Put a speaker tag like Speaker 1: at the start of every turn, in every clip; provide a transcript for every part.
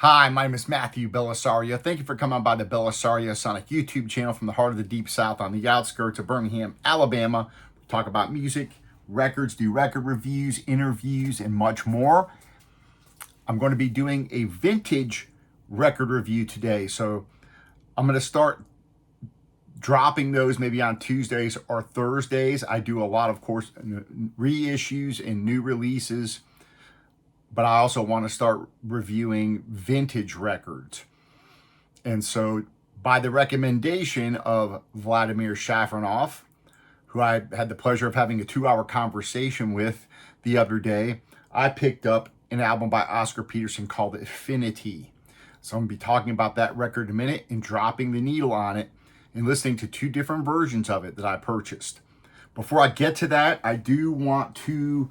Speaker 1: Hi, my name is Matthew Bellisario. Thank you for coming by the BellisarioSonic YouTube channel from the heart of the Deep South on the outskirts of Birmingham, Alabama. We talk about music, records, do record reviews, interviews, and much more. I'm going to be doing a vintage record review today. So I'm going to start dropping those maybe on Tuesdays or Thursdays. I do a lot, of course, reissues and new releases, but I also want to start reviewing vintage records. And so by the recommendation of Vladimir Shafronov, who I had the pleasure of having a 2-hour conversation with the other day, I picked up an album by Oscar Peterson called Affinity. So I'm going to be talking about that record in a minute and dropping the needle on it and listening to 2 different versions of it that I purchased. Before I get to that, I do want to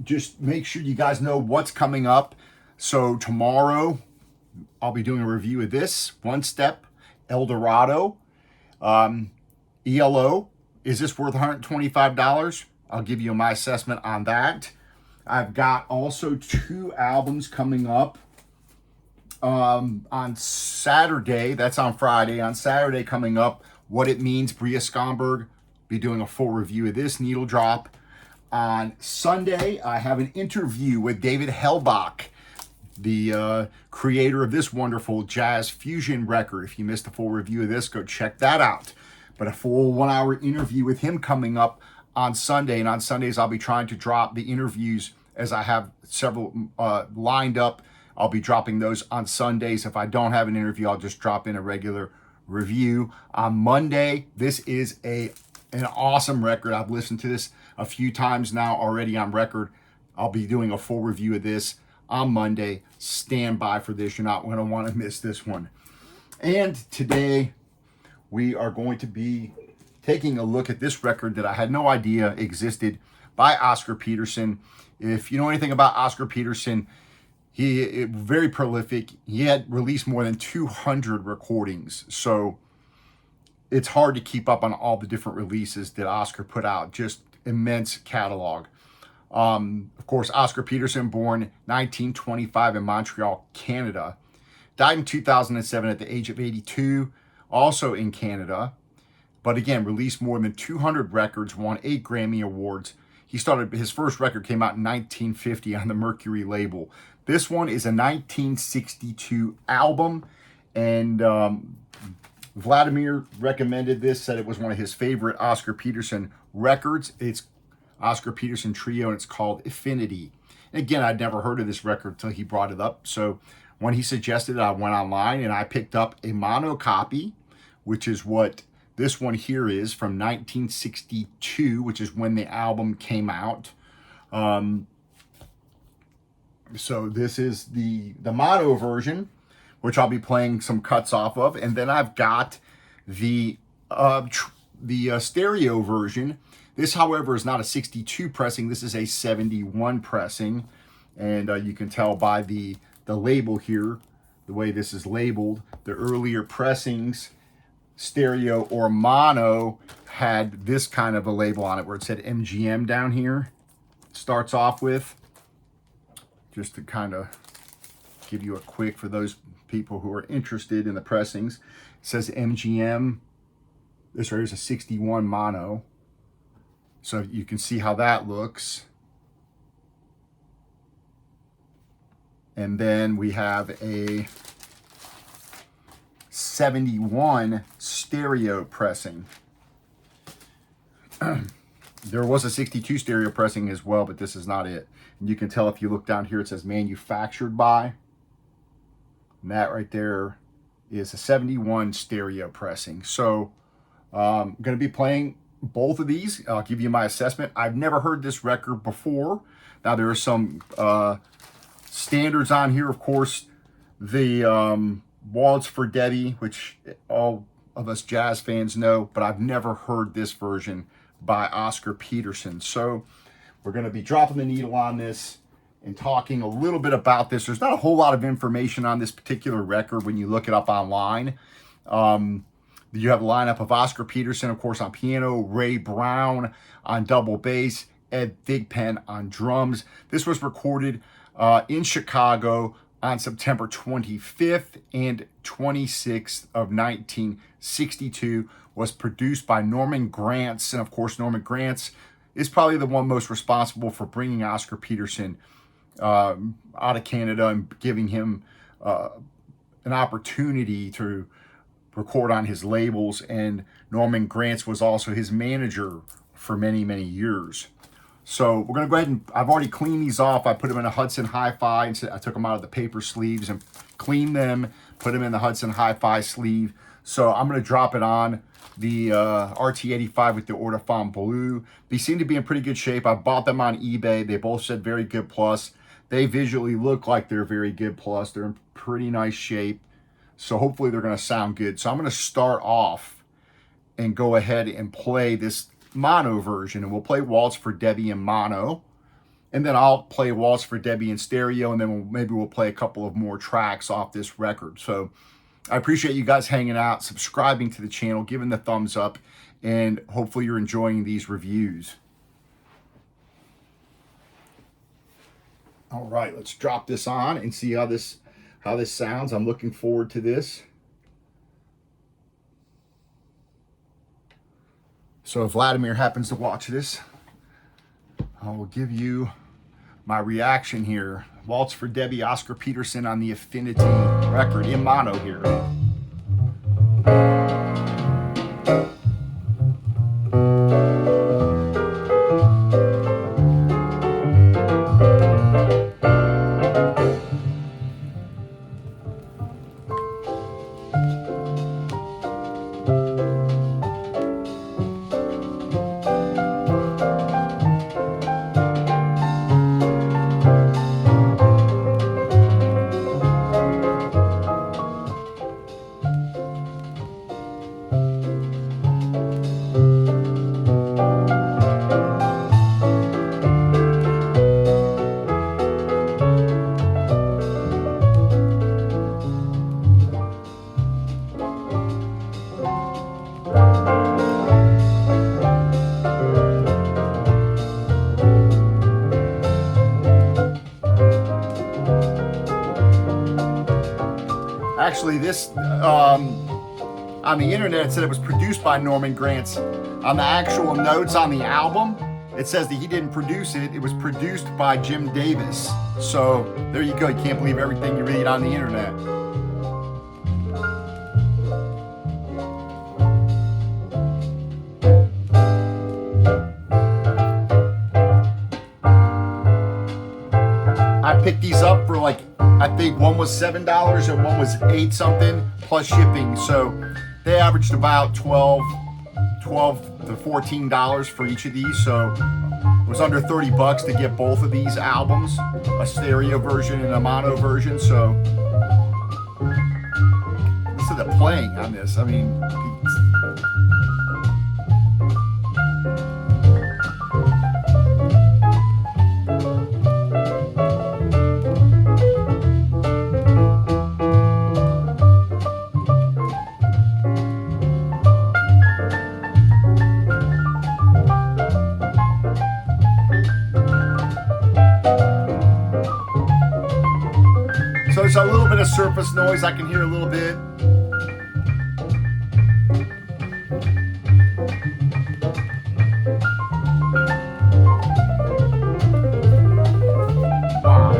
Speaker 1: just make sure you guys know what's coming up. So tomorrow, I'll be doing a review of this, One Step, El Dorado, ELO. Is this worth $125? I'll give you my assessment on that. I've got also 2 albums coming up on Saturday. That's on Friday. On Saturday coming up, What It Means, Bria Skomberg. Be doing a full review of this needle drop. On Sunday, I have an interview with David Hellbach, the creator of this wonderful jazz fusion record. If you missed a full review of this, go check that out. But a full 1-hour interview with him coming up on Sunday. And on Sundays, I'll be trying to drop the interviews as I have several lined up. I'll be dropping those on Sundays. If I don't have an interview, I'll just drop in a regular review. On Monday, this is an awesome record. I've listened to this a few times now already on record. I'll be doing a full review of this on Monday. Stand by for this. You're not going to want to miss this one. And today we are going to be taking a look at this record that I had no idea existed by Oscar Peterson. If you know anything about Oscar Peterson, he is very prolific. He had released more than 200 recordings. So it's hard to keep up on all the different releases that Oscar put out. Just immense catalog. Of course, Oscar Peterson, born 1925 in Montreal, Canada. Died in 2007 at the age of 82, also in Canada. But again, released more than 200 records, won 8 Grammy Awards. His first record came out in 1950 on the Mercury label. This one is a 1962 album, and Vladimir recommended this, said it was one of his favorite Oscar Peterson records. It's Oscar Peterson Trio, and it's called Affinity. And again, I'd never heard of this record until he brought it up. So when he suggested it, I went online and I picked up a mono copy, which is what this one here is, from 1962, which is when the album came out. So this is the mono version, which I'll be playing some cuts off of. And then I've got the stereo version. This, however, is not a 62 pressing. This is a 71 pressing. And you can tell by the label here, the way this is labeled. The earlier pressings, stereo or mono, had this kind of a label on it where it said MGM down here. Starts off with, just to kind of give you a quick, for those people who are interested in the pressings, it says MGM. This right here is a 61 mono. So you can see how that looks. And then we have a 71 stereo pressing. There was a 62 stereo pressing as well, but this is not it. And you can tell if you look down here, it says manufactured by. And that right there is a 71 stereo pressing. So I'm going to be playing both of these. I'll give you my assessment. I've never heard this record before. Now there are some standards on here, of course. The Waltz for Debby, which all of us jazz fans know, but I've never heard this version by Oscar Peterson. So we're going to be dropping the needle on this and talking a little bit about this. There's not a whole lot of information on this particular record when you look it up online. You have a lineup of Oscar Peterson, of course, on piano, Ray Brown on double bass, Ed Thigpen on drums. This was recorded in Chicago on September 25th and 26th of 1962, was produced by Norman Granz. And of course, Norman Granz is probably the one most responsible for bringing Oscar Peterson out of Canada and giving him an opportunity to record on his labels. And Norman Granz was also his manager for many, many years. So we're going to go ahead and, I've already cleaned these off. I put them in a Hudson Hi-Fi. And I took them out of the paper sleeves and cleaned them, put them in the Hudson Hi-Fi sleeve. So I'm going to drop it on the RT85 with the Ortofon Blue. These seem to be in pretty good shape. I bought them on eBay. They both said very good plus. They visually look like they're very good plus. They're in pretty nice shape. So hopefully they're going to sound good. So I'm going to start off and go ahead and play this mono version, and we'll play Waltz for Debby in mono, and then I'll play Waltz for Debby in stereo, and then maybe we'll play a couple of more tracks off this record. So I appreciate you guys hanging out, subscribing to the channel, giving the thumbs up, and hopefully you're enjoying these reviews. All right, let's drop this on and see how this sounds. I'm looking forward to this. So if Vladimir happens to watch this, I will give you my reaction here. Waltz for Debby, Oscar Peterson on the Affinity record in mono here. Actually, this, on the internet, it said it was produced by Norman Granz. On the actual notes on the album, it says that he didn't produce it. It was produced by Jim Davis. So there you go. You can't believe everything you read on the internet. I picked these up for like, I think one was $7 and one was $8 something plus shipping. So they averaged about $12 to $14 for each of these. So it was under 30 bucks to get both of these albums, a stereo version and a mono version. So listen to the playing on this. I mean, so there's a little bit of surface noise. I can hear a little bit. Wow.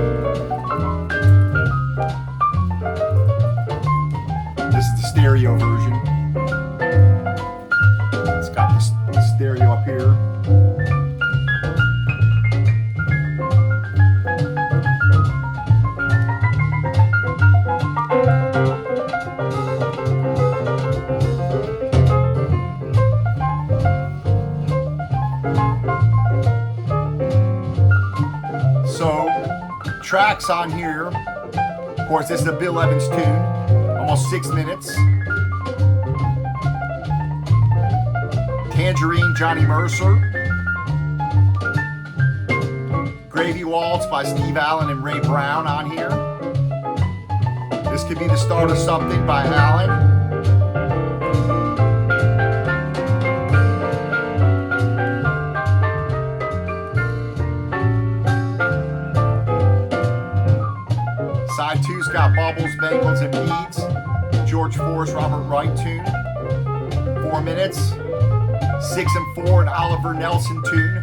Speaker 1: This is the stereo version. It's got the stereo up here. So, tracks on here. Of course, this is a Bill Evans tune, almost 6 minutes. Tangerine, Johnny Mercer. Gravy Waltz by Steve Allen and Ray Brown on here. This could be the start of something by Allen. Side 2's got Baubles, Bangles, and Beads. George Forrest, Robert Wright tune. 4 minutes. 6 and 4, an Oliver Nelson tune.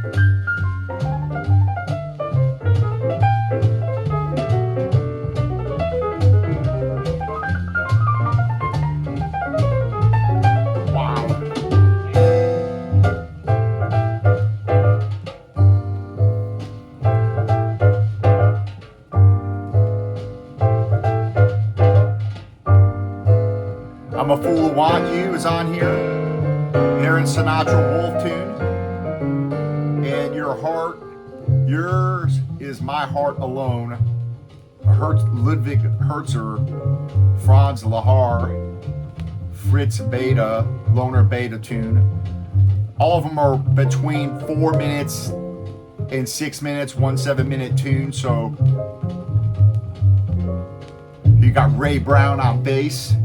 Speaker 1: I'm a Fool Who Want You is on here. Aaron Sinatra Wolf tune. And Your Heart, Yours is My Heart Alone. Ludwig Herzer, Franz Lahar, Fritz Beta, Loner Beta tune. All of them are between 4 minutes and 6 minutes, 1 7-minute tune. So you got Ray Brown on bass.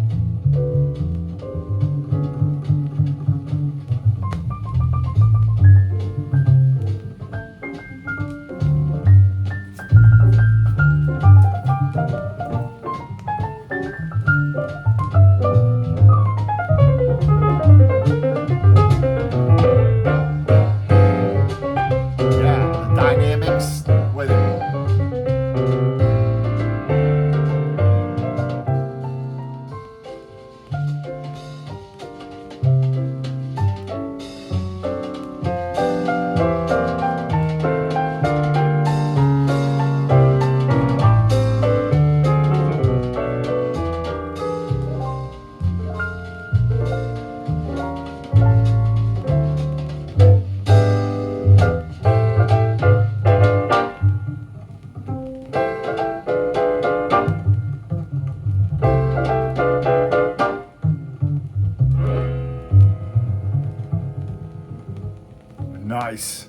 Speaker 1: Nice.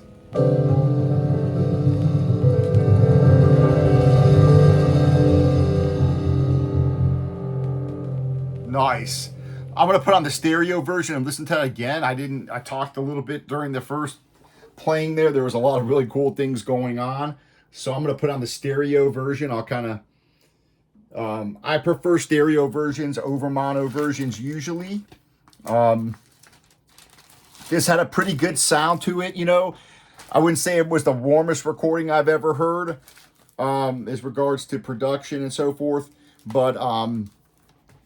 Speaker 1: Nice. I'm going to put on the stereo version and listen to that again. I talked a little bit during the first playing there. There was a lot of really cool things going on. So I'm going to put on the stereo version. I'll kind of, I prefer stereo versions over mono versions usually. This had a pretty good sound to it, you know. I wouldn't say it was the warmest recording I've ever heard as regards to production and so forth, but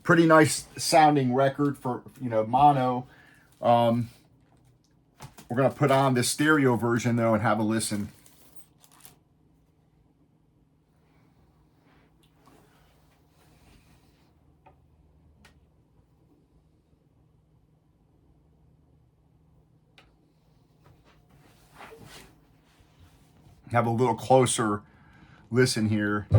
Speaker 1: pretty nice sounding record for, you know, mono. We're going to put on the stereo version, though, and have a listen. Have a little closer listen here. I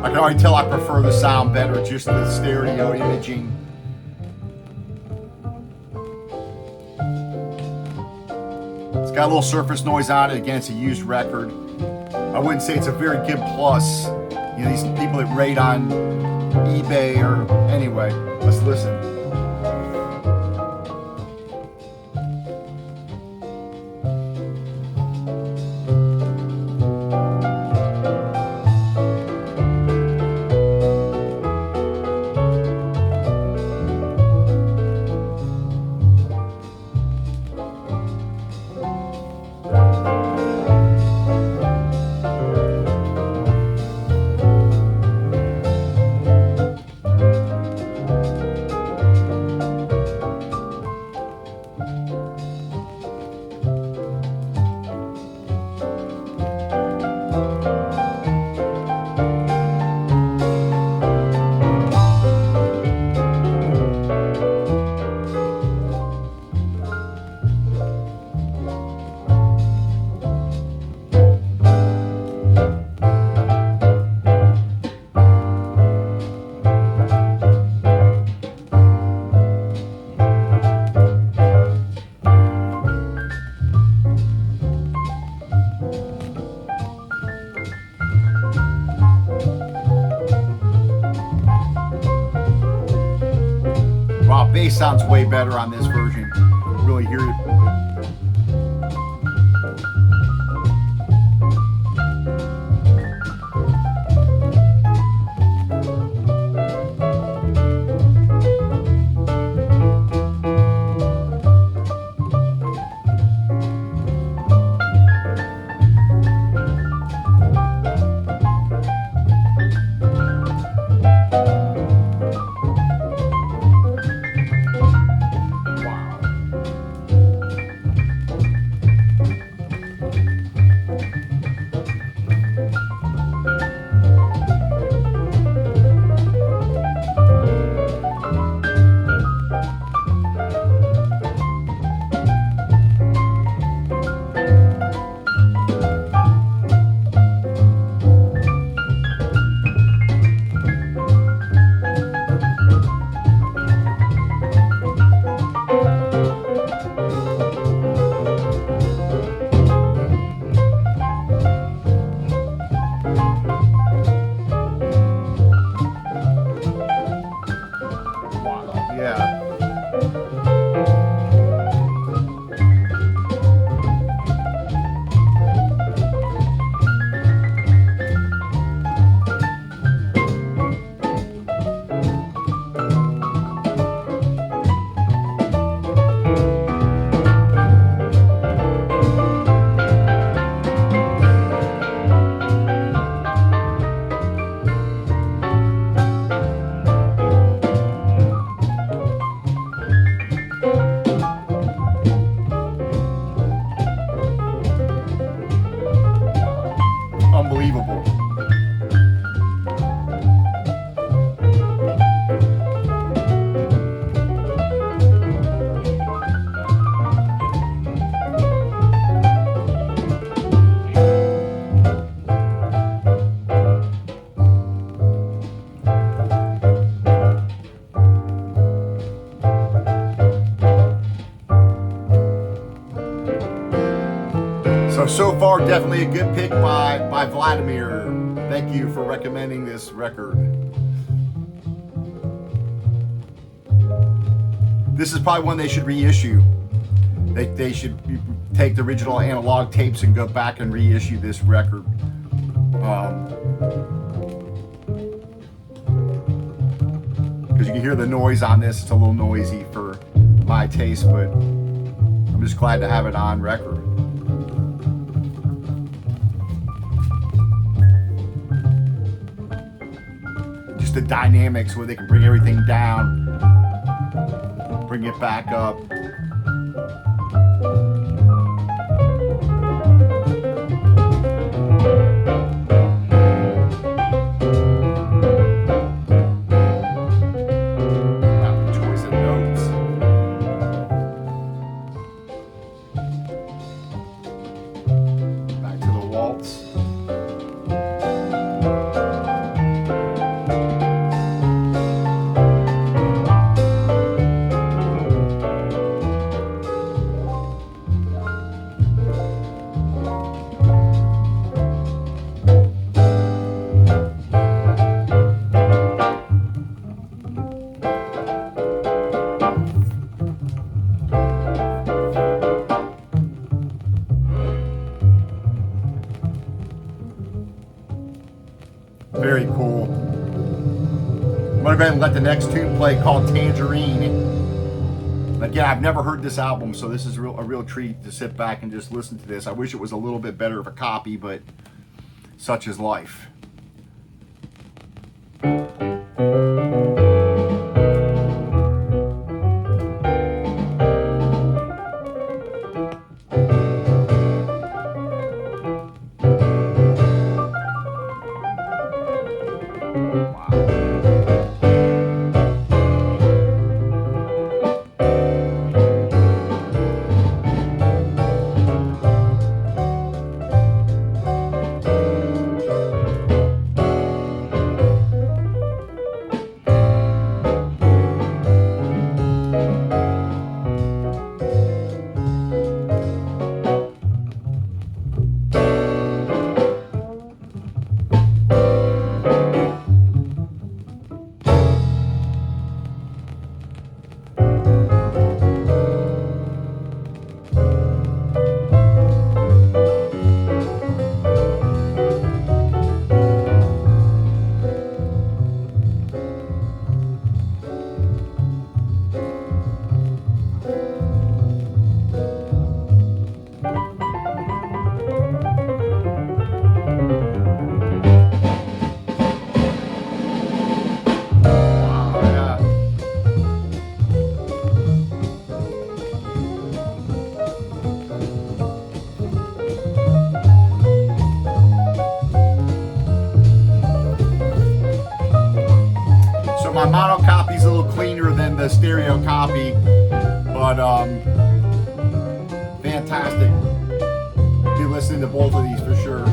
Speaker 1: can already tell I prefer the sound better, just the stereo imaging. It's got a little surface noise on it. Again, it's a used record. I wouldn't say it's a very good plus. You know, these people that rate on eBay or anyway, let's listen. Wow, bass sounds way better on this version. really hear it. Unbelievable. So far, definitely a good pick by Vladimir. Thank you for recommending this record. This is probably one they should reissue. They should take the original analog tapes and go back and reissue this record. Because you can hear the noise on this. It's a little noisy for my taste, but I'm just glad to have it on record. The dynamics where they can bring everything down, bring it back up. Wow, the choice of notes. Back to the waltz. Very cool. I'm gonna go ahead and let the next tune play, called Tangerine. Again, I've never heard this album, so this is a real treat to sit back and just listen to this. I wish it was a little bit better of a copy, but such is life. the stereo copy, but fantastic. Be listening to both of these for sure.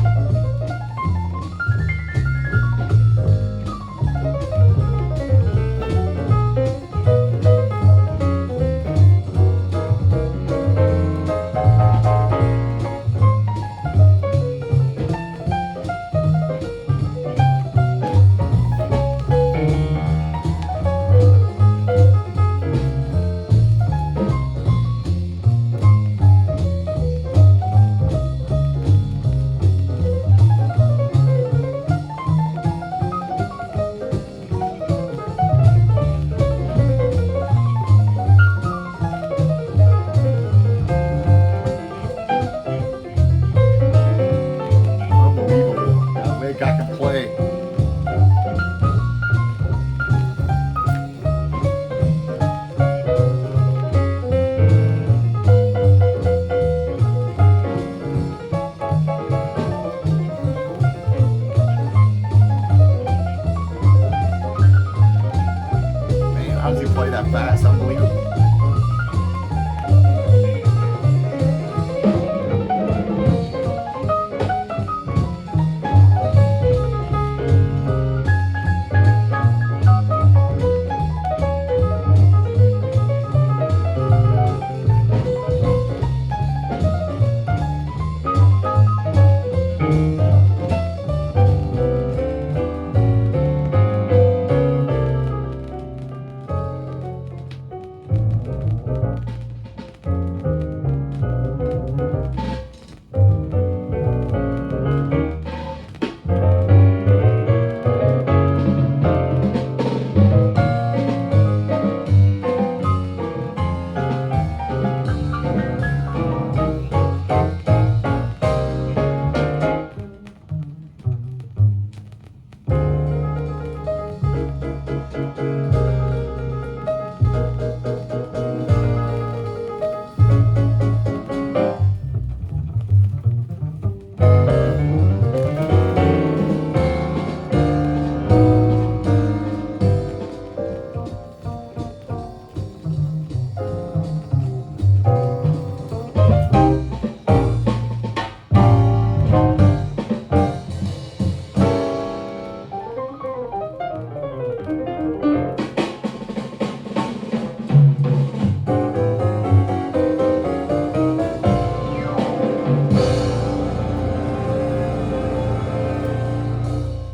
Speaker 1: Fast, unbelievable.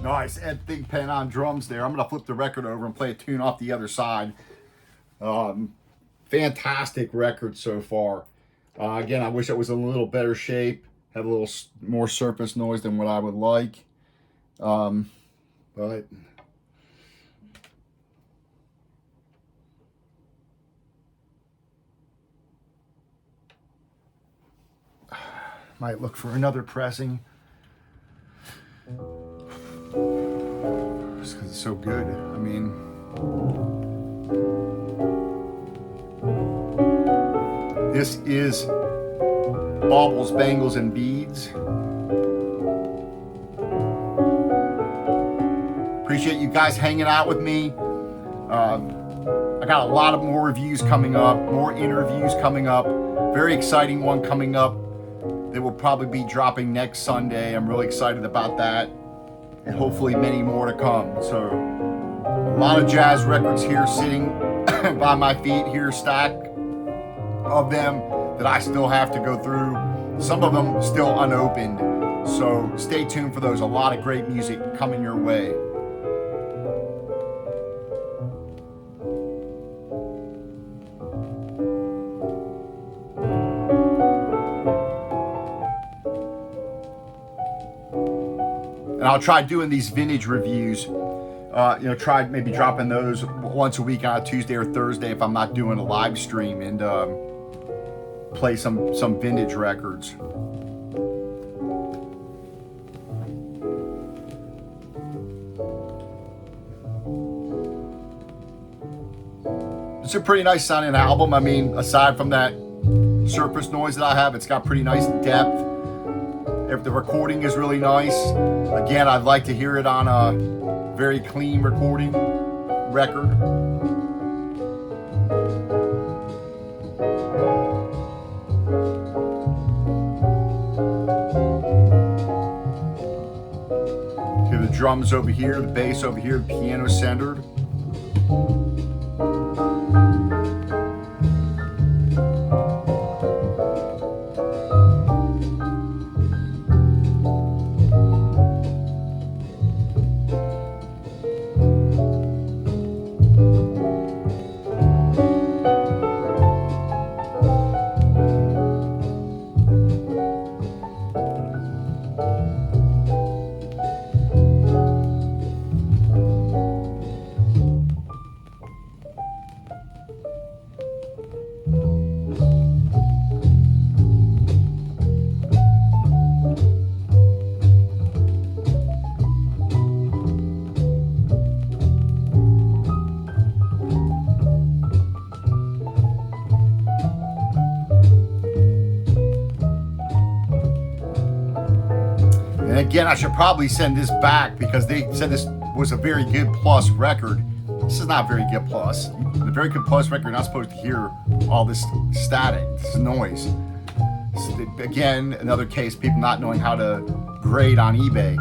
Speaker 1: Nice, Ed Thigpen on drums there. I'm going to flip the record over and play a tune off the other side. Fantastic record so far. Again, I wish it was in a little better shape. Had a little more surface noise than what I would like. But might look for another pressing. Just because it's so good. I mean, this is Baubles, Bangles, and Beads. Appreciate you guys hanging out with me. I got a lot of more reviews coming up, more interviews coming up. Very exciting one coming up that will probably be dropping next Sunday. I'm really excited about that. And hopefully many more to come. So a lot of jazz records here sitting by my feet here, stack of them that I still have to go through. Some of them still unopened. So stay tuned for those. A lot of great music coming your way. And I'll try doing these vintage reviews. Try maybe dropping those once a week on a Tuesday or Thursday if I'm not doing a live stream, and play some vintage records. It's a pretty nice sounding album. I mean, aside from that surface noise that I have, it's got pretty nice depth. If the recording is really nice, again, I'd like to hear it on a very clean recording record. Hear the drums over here, the bass over here, the piano centered. And again, I should probably send this back because they said this was a very good plus record. This is not very good plus. The very good plus record, you're not supposed to hear all this static, this noise. So again, another case, people not knowing how to grade on eBay.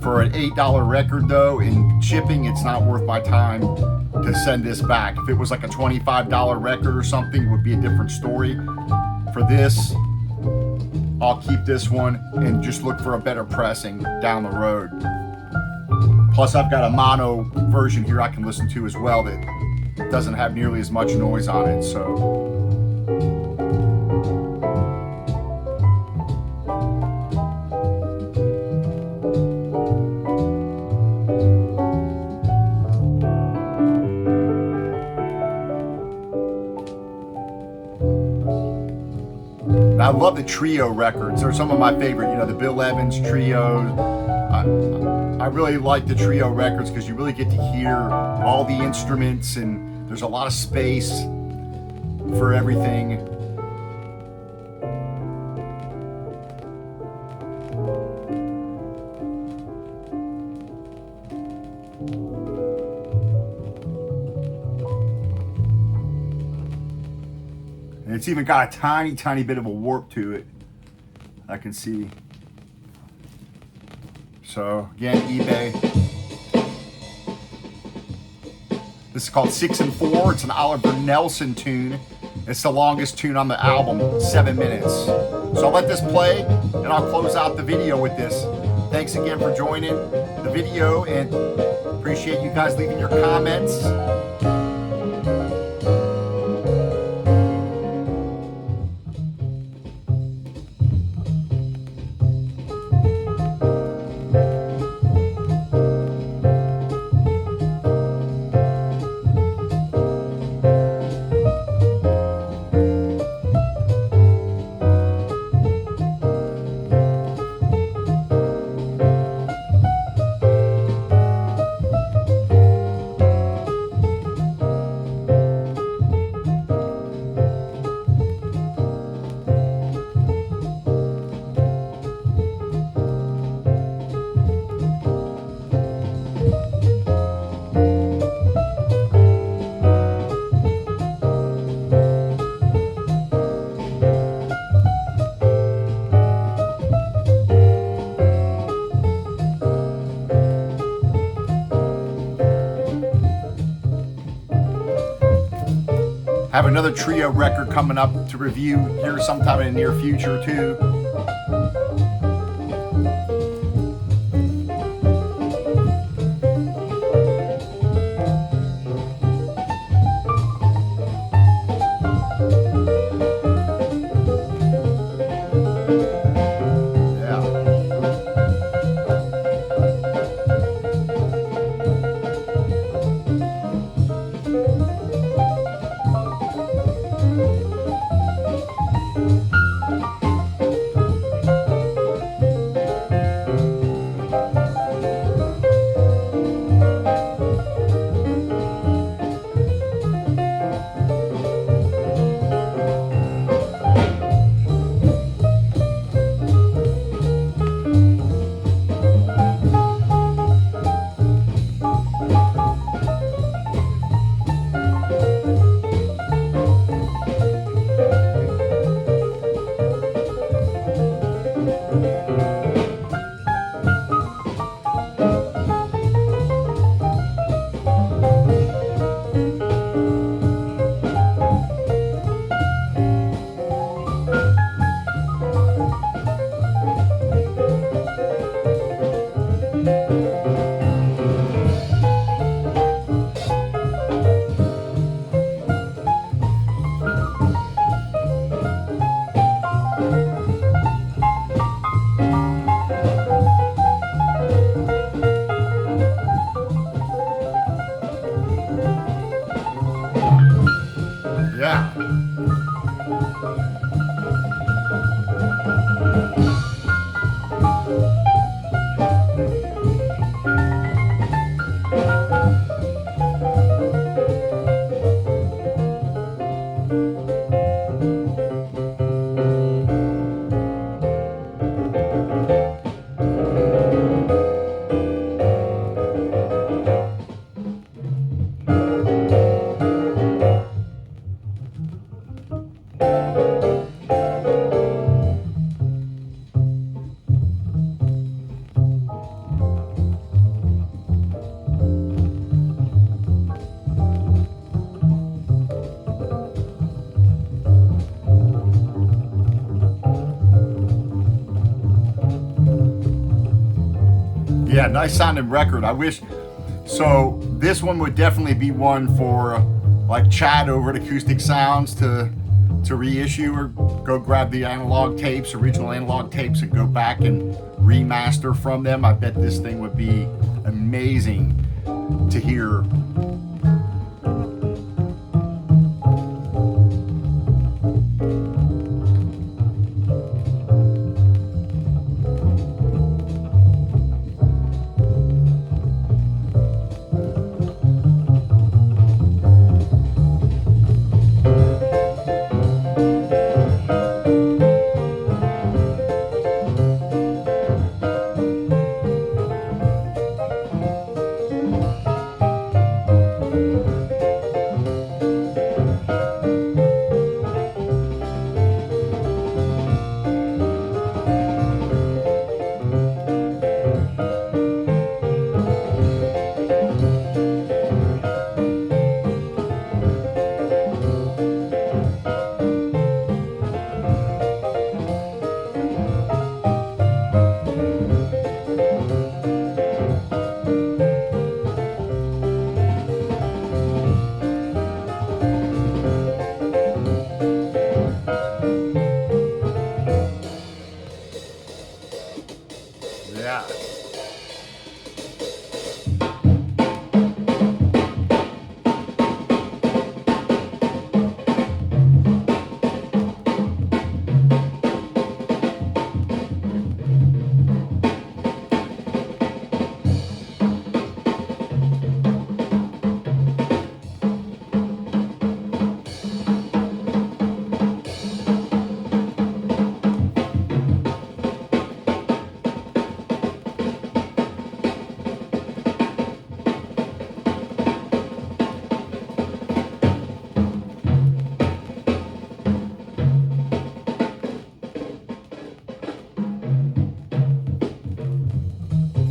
Speaker 1: For an $8 record though, in shipping, it's not worth my time to send this back. If it was like a $25 record or something, it would be a different story. For this, I'll keep this one and just look for a better pressing down the road. Plus I've got a mono version here I can listen to as well that doesn't have nearly as much noise on it, so. I love the trio records. They're some of my favorite, you know, the Bill Evans trio. I really like the trio records because you really get to hear all the instruments and there's a lot of space for everything. And it's even got a tiny, tiny bit of a warp to it, I can see. So again, eBay. This is called 6 and 4. It's an Oliver Nelson tune. It's the longest tune on the album, 7 minutes. So I'll let this play and I'll close out the video with this. Thanks again for joining the video and appreciate you guys leaving your comments. Have another trio record coming up to review here sometime in the near future too. Yeah, nice sounding record. I wish, so this one would definitely be one for like Chad over at Acoustic Sounds to reissue, or go grab the analog tapes, original analog tapes, and go back and remaster from them. I bet this thing would be amazing to hear. Yeah.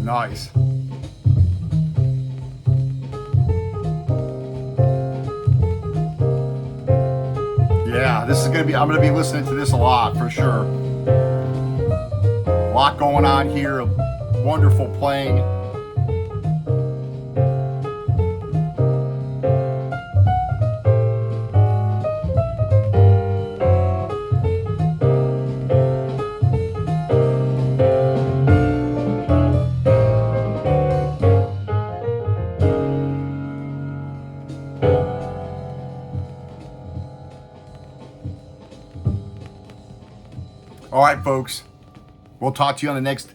Speaker 1: Nice. Yeah, this is gonna be, I'm gonna be listening to this a lot for sure. A lot going on here, wonderful playing. All right, folks, we'll talk to you on the next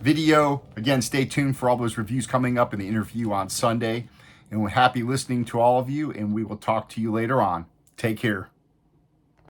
Speaker 1: video. Again, stay tuned for all those reviews coming up in the interview on Sunday. And we're happy listening to all of you, and we will talk to you later on. Take care.